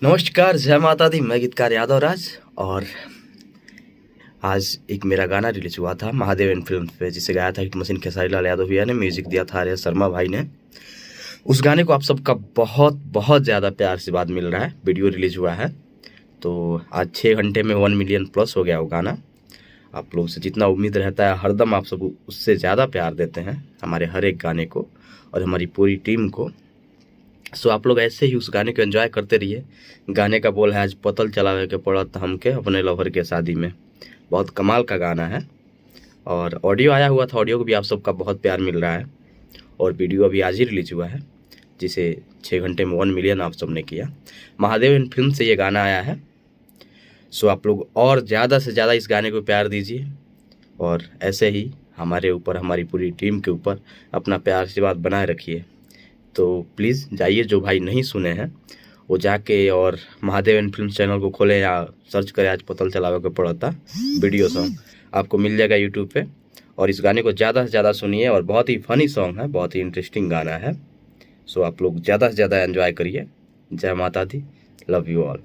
नमस्कार, जय माता दी। मैं गीतकार यादव राज और आज एक मेरा गाना रिलीज हुआ था महादेव एंड फिल्म पे, जिसे गाया था हिट मशीन खेसारी लाल यादव भैया ने, म्यूजिक दिया था आर्या शर्मा भाई ने। उस गाने को आप सबका बहुत बहुत ज़्यादा प्यार से बाद मिल रहा है। वीडियो रिलीज हुआ है तो आज 6 घंटे में 1 मिलियन प्लस हो गया वो गाना। आप लोग से जितना उम्मीद रहता है हरदम आप सब उससे ज़्यादा प्यार देते हैं हमारे हर एक गाने को और हमारी पूरी टीम को। सो आप लोग ऐसे ही उस गाने को एंजॉय करते रहिए। गाने का बोल है, आज पतल चलावे के पड़त हमके अपने लवर के शादी में। बहुत कमाल का गाना है और ऑडियो आया हुआ था, ऑडियो को भी आप सबका बहुत प्यार मिल रहा है और वीडियो अभी आज ही रिलीज हुआ है, जिसे 6 घंटे में 1 मिलियन आप सबने किया। महादेव इन फिल्म से ये गाना आया है। सो आप लोग और ज़्यादा से ज़्यादा इस गाने को प्यार दीजिए और ऐसे ही हमारे ऊपर, हमारी पूरी टीम के ऊपर अपना प्यार आशीर्वाद बनाए रखिए। तो प्लीज़ जाइए, जो भाई नहीं सुने हैं वो जाके और महादेव एंड फिल्म चैनल को खोलें या सर्च करें, आज पतल चलावे के पड़ता वीडियो सॉन्ग आपको मिल जाएगा यूट्यूब पे। और इस गाने को ज़्यादा से ज़्यादा सुनिए और बहुत ही फनी सॉन्ग है, बहुत ही इंटरेस्टिंग गाना है। सो आप लोग ज़्यादा से ज़्यादा एंजॉय करिए। जय माता दी, लव यू ऑल।